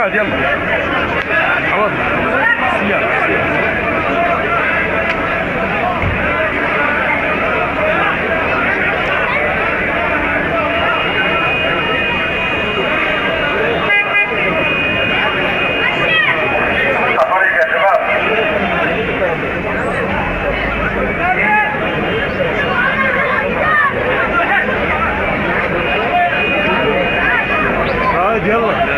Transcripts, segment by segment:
شباب يلا خلاص سيارة يلا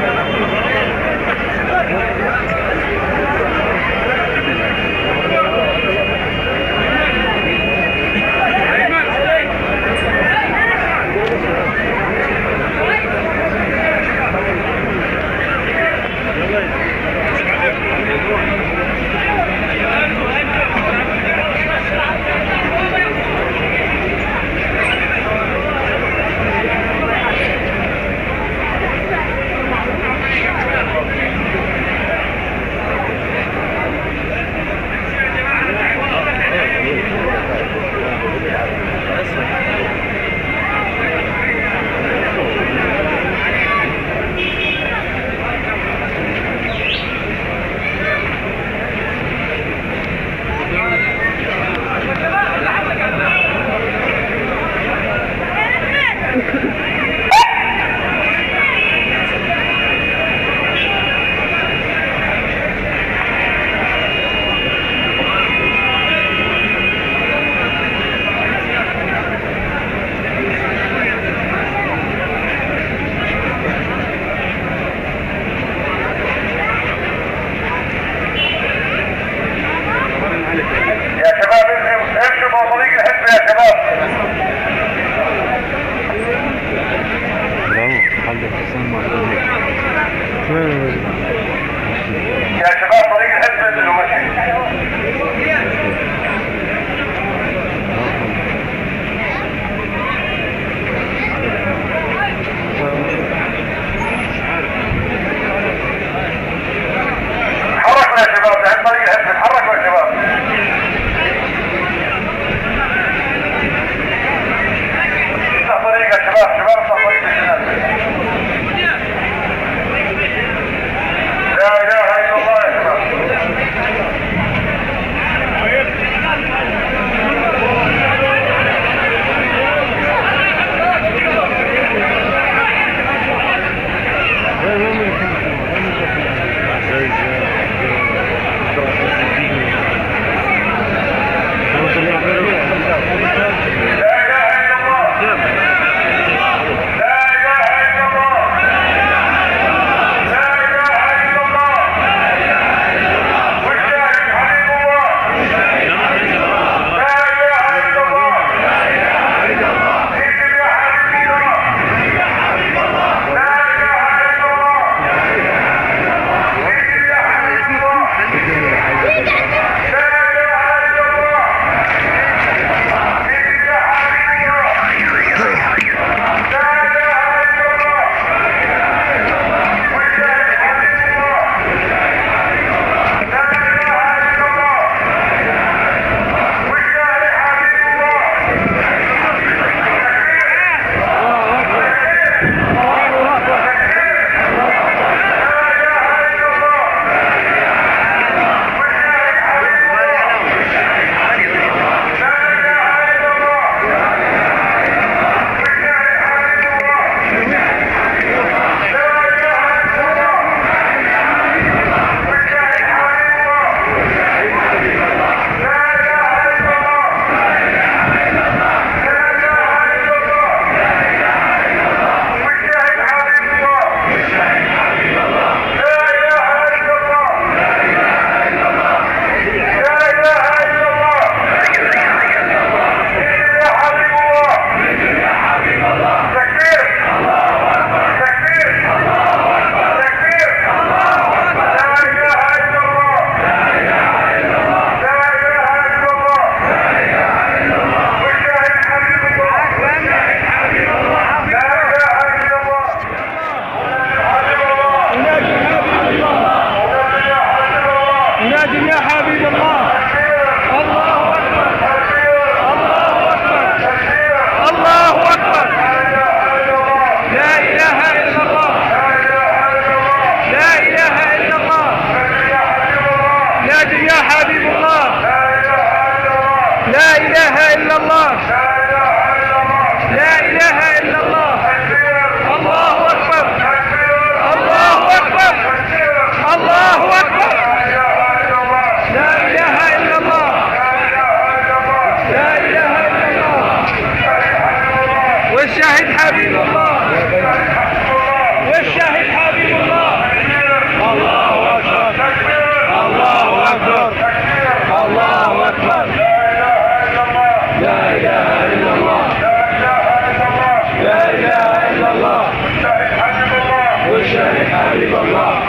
حبيب الله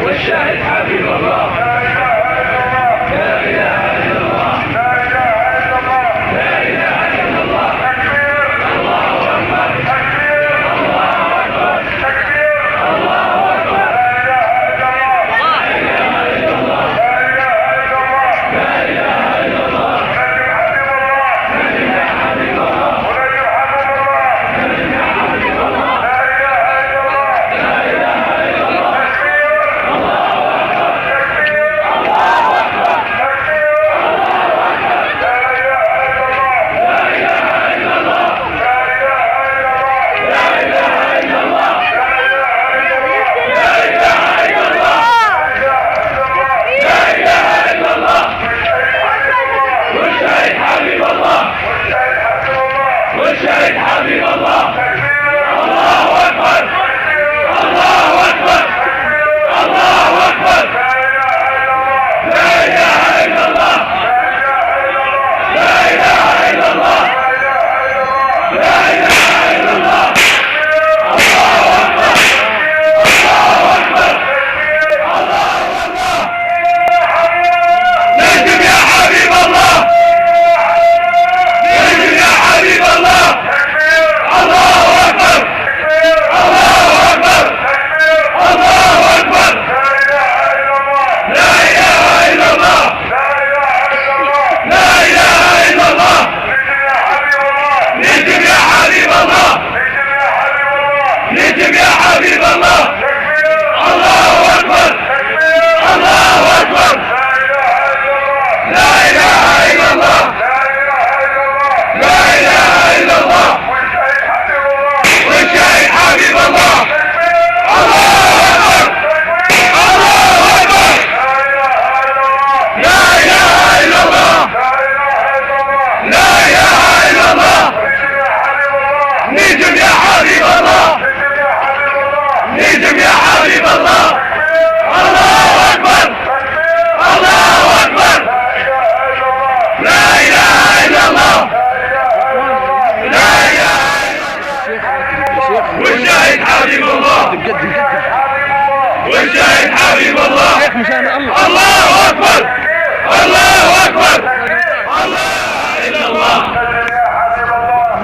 والشاهد حبيب الله لا إله إلا الله لا إله إلا الله الله أكبر الله أكبر الله أكبر لا إله إلا الله لا إله إلا الله نجم يا حبيب الله نجم يا حبيب الله لا إله إلا الله الله أكبر الله أكبر لا إله إلا الله لا إله إلا الله لا إله إلا الله لا إله إلا الله والشهيد حبيب الله والشهيد حبيب الله الله أكبر الله أكبر الله أكبر لا إله إلا الله لا إله إلا الله لا إله إلا الله الله أكبر الله أكبر الله أكبر نجم يا حبيب الله نجم يا حبيب الله الله أكبر الله أكبر الله أكبر لا إله إلا الله لا إله إلا الله نجم يا حبيب الله نجم يا حبيب الله الله أكبر الله أكبر لا إله إلا الله لا إله إلا الله والشهيد حبيب الله الله أكبر الله أكبر لا إله إلا الله لا إله إلا الله نجم يا حبيب الله نجم يا حبيب الله الله أكبر الله أكبر لا إله إلا الله لا إله والشهيد حبيب الله والشهيد حبيب الله الله أكبر الله أكبر الله إلا الله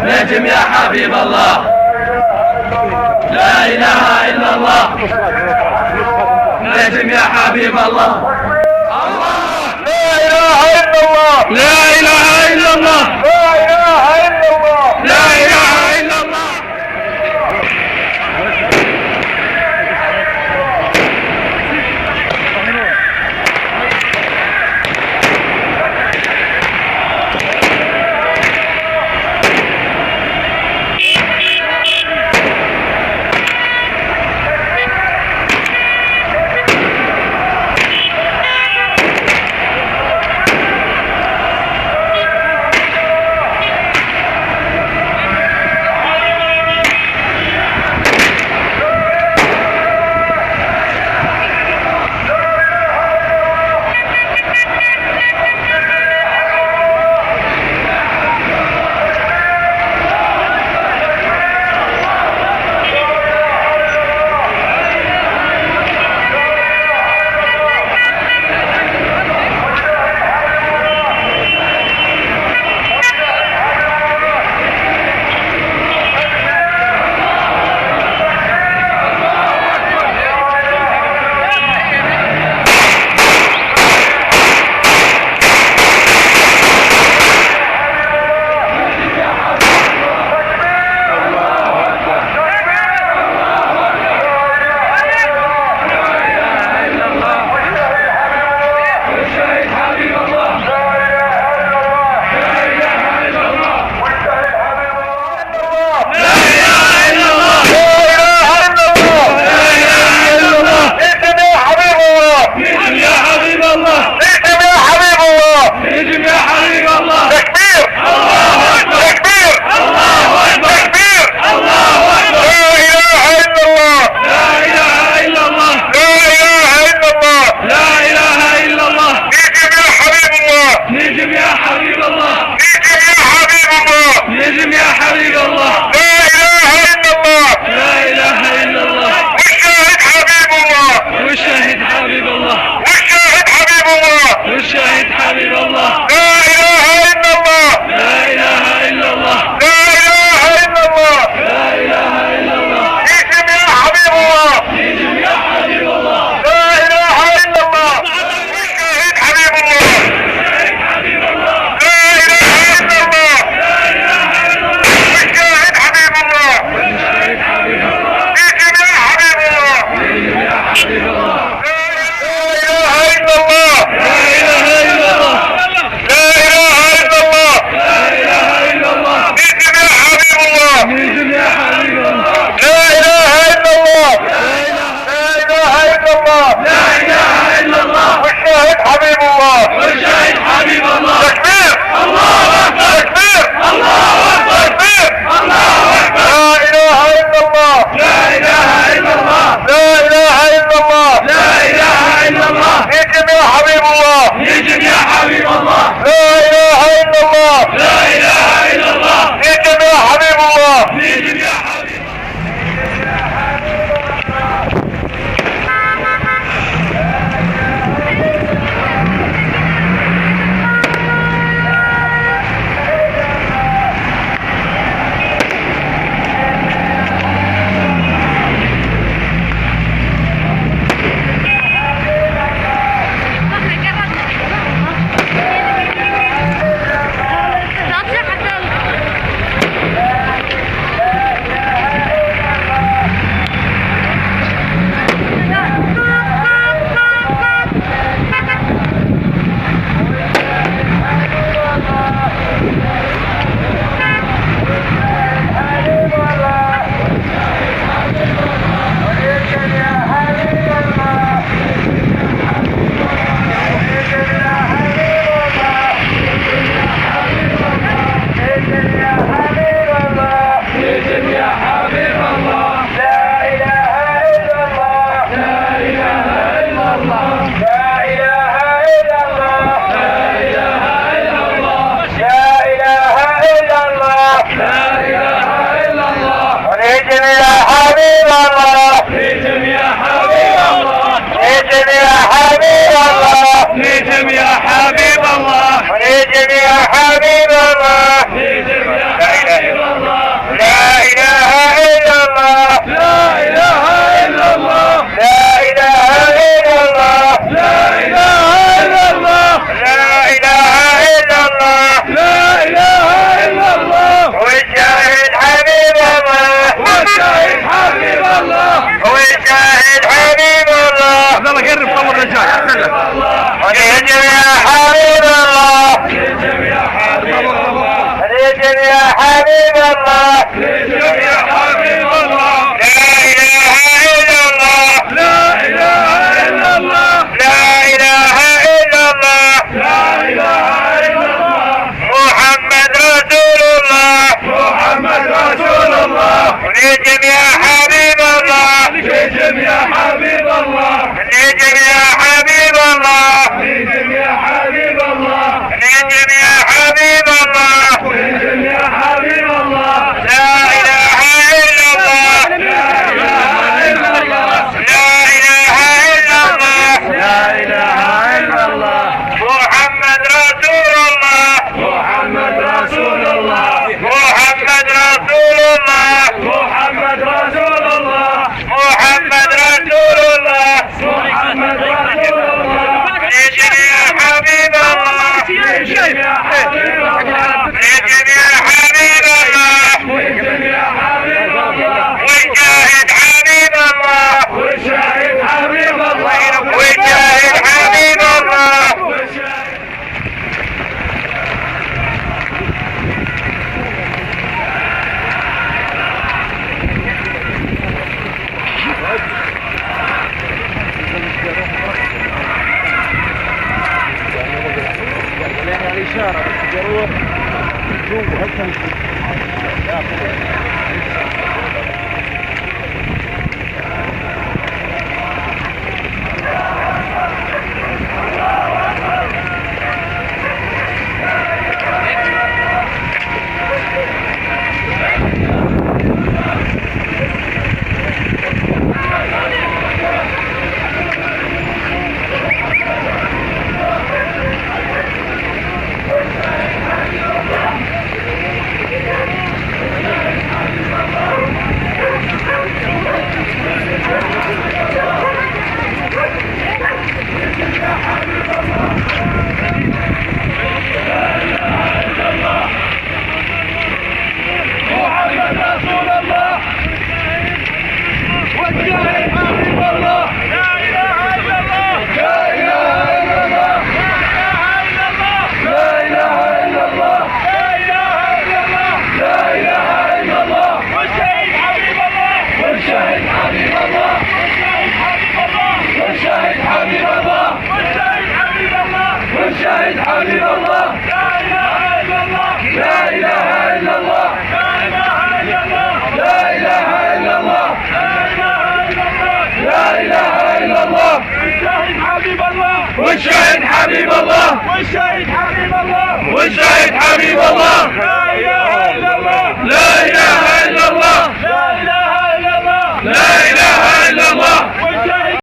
نجم يا حبيب الله لا إله إلا الله نجم يا حبيب الله لا إله إلا الله لا إله إلا الله لا إله إلا الله لا إله إلا الله نجم يا حبيب الله لا اله الا الله لا اله الا الله نجم يا حبيب الله نجم يا حبيب نجم يا حبيب الله نجم يا حبيب الله نجم يا حبيب الله نجم يا حبيب الله لا اله الا الله لا اله الا الله لا اله الا الله لا اله الا الله لا اله الا الله لا اله الا الله والشاهد حبيب الله والشهيد حبيب الله والشاهد حبيب الله عبد الله قرب صور الرجال احسن لك ونجم يا حبيب الله نجم يا حبيب الله والشهيد حبيب الله والشهيد حبيب الله والشهيد حبيب الله